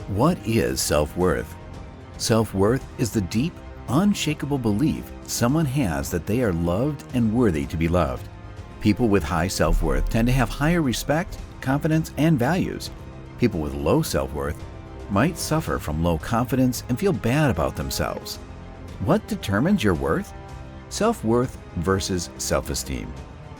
What is self-worth? Self-worth is the deep, unshakable belief someone has that they are loved and worthy to be loved. People with high self-worth tend to have higher respect, confidence, and values. People with low self-worth might suffer from low confidence and feel bad about themselves. What determines your worth? Self-worth versus self-esteem.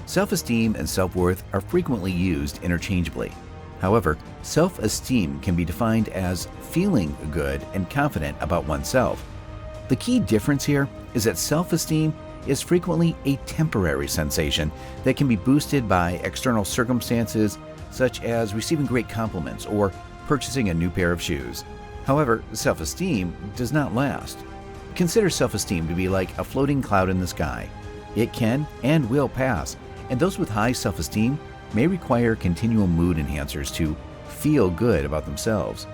Self-esteem and self-worth are frequently used interchangeably. However, self-esteem can be defined as feeling good and confident about oneself. The key difference here is that self-esteem is frequently a temporary sensation that can be boosted by external circumstances such as receiving great compliments or purchasing a new pair of shoes. However, self-esteem does not last. Consider self-esteem to be like a floating cloud in the sky. It can and will pass, and those with high self-esteem may require continual mood enhancers to feel good about themselves.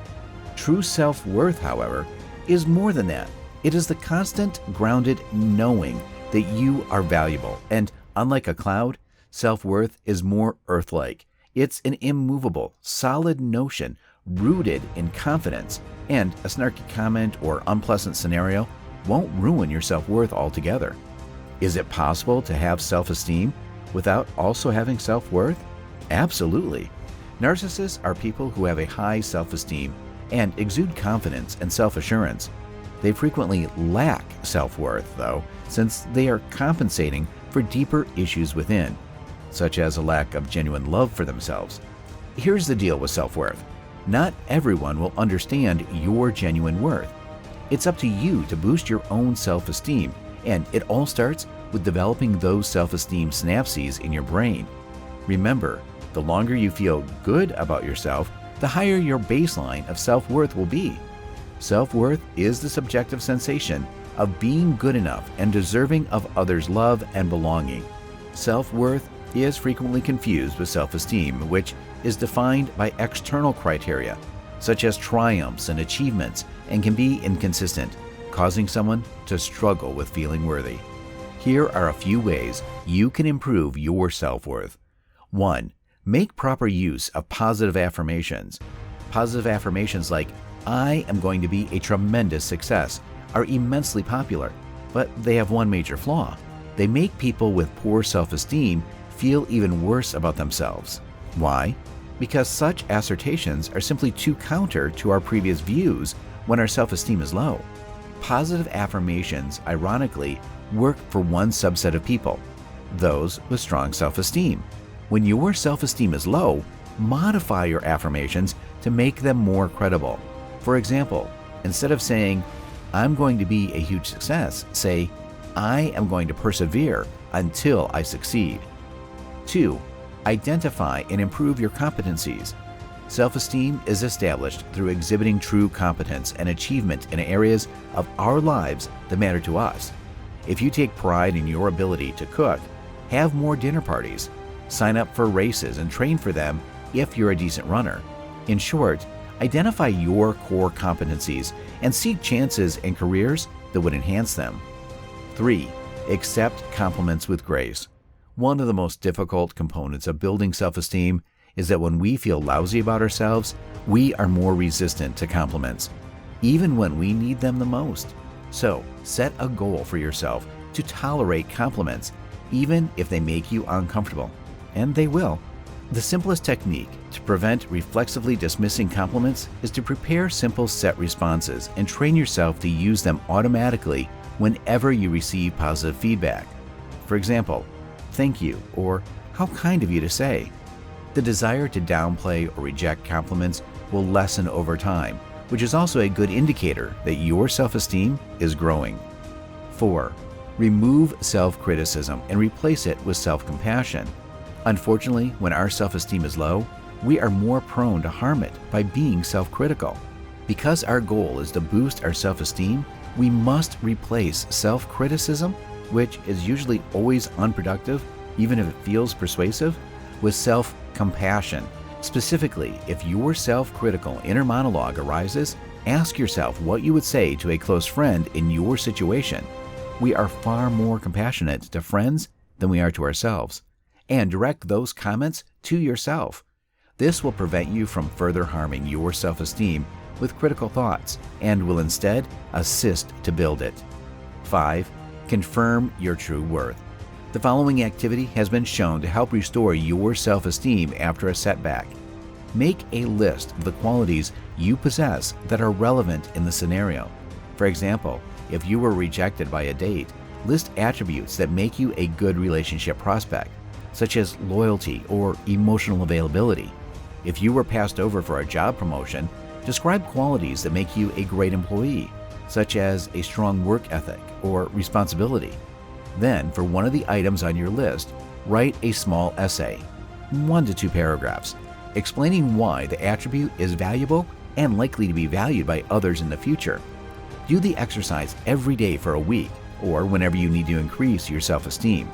True self-worth, however, is more than that. It is the constant, grounded knowing that you are valuable. And unlike a cloud, self-worth is more earth-like. It's an immovable, solid notion rooted in confidence, and a snarky comment or unpleasant scenario won't ruin your self-worth altogether. Is it possible to have self-esteem without also having self-worth? Absolutely. Narcissists are people who have a high self-esteem and exude confidence and self-assurance. They frequently lack self-worth, though, since they are compensating for deeper issues within, such as a lack of genuine love for themselves. Here's the deal with self-worth. Not everyone will understand your genuine worth. It's up to you to boost your own self-esteem, and it all starts with developing those self-esteem synapses in your brain. Remember, the longer you feel good about yourself, the higher your baseline of self-worth will be. Self-worth is the subjective sensation of being good enough and deserving of others' love and belonging. Self-worth is frequently confused with self-esteem, which is defined by external criteria, such as triumphs and achievements, and can be inconsistent, causing someone to struggle with feeling worthy. Here are a few ways you can improve your self-worth. 1. Make proper use of positive affirmations. Positive affirmations like, "I am going to be a tremendous success," are immensely popular, but they have one major flaw. They make people with poor self-esteem feel even worse about themselves. Why? Because such assertions are simply too counter to our previous views when our self-esteem is low. Positive affirmations, ironically, work for one subset of people, those with strong self-esteem. When your self-esteem is low, modify your affirmations to make them more credible. For example, instead of saying, "I'm going to be a huge success," say, "I am going to persevere until I succeed." 2. Identify and improve your competencies. Self-esteem is established through exhibiting true competence and achievement in areas of our lives that matter to us. If you take pride in your ability to cook, have more dinner parties, sign up for races and train for them if you're a decent runner. In short, identify your core competencies and seek chances and careers that would enhance them. 3. Accept compliments with grace. One of the most difficult components of building self-esteem is that when we feel lousy about ourselves, we are more resistant to compliments, even when we need them the most. So, set a goal for yourself to tolerate compliments, even if they make you uncomfortable. And they will. The simplest technique to prevent reflexively dismissing compliments is to prepare simple set responses and train yourself to use them automatically whenever you receive positive feedback. For example, "Thank you," or "How kind of you to say." The desire to downplay or reject compliments will lessen over time, which is also a good indicator that your self-esteem is growing. 4. Remove self-criticism and replace it with self-compassion. Unfortunately, when our self-esteem is low, we are more prone to harm it by being self-critical. Because our goal is to boost our self-esteem, we must replace self-criticism, which is usually always unproductive, even if it feels persuasive, with self-compassion. Specifically, if your self-critical inner monologue arises, ask yourself what you would say to a close friend in your situation. We are far more compassionate to friends than we are to ourselves. And direct those comments to yourself. This will prevent you from further harming your self-esteem with critical thoughts and will instead assist to build it. 5. Confirm your true worth. The following activity has been shown to help restore your self-esteem after a setback. Make a list of the qualities you possess that are relevant in the scenario. For example, if you were rejected by a date, list attributes that make you a good relationship prospect, such as loyalty or emotional availability. If you were passed over for a job promotion, describe qualities that make you a great employee, such as a strong work ethic or responsibility. Then, for one of the items on your list, write a small essay, 1 to 2 paragraphs, explaining why the attribute is valuable and likely to be valued by others in the future. Do the exercise every day for a week or whenever you need to increase your self-esteem.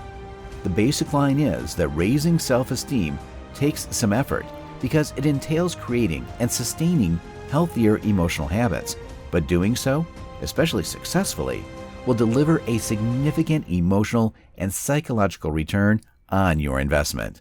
The basic line is that raising self-esteem takes some effort because it entails creating and sustaining healthier emotional habits, but doing so, especially successfully, will deliver a significant emotional and psychological return on your investment.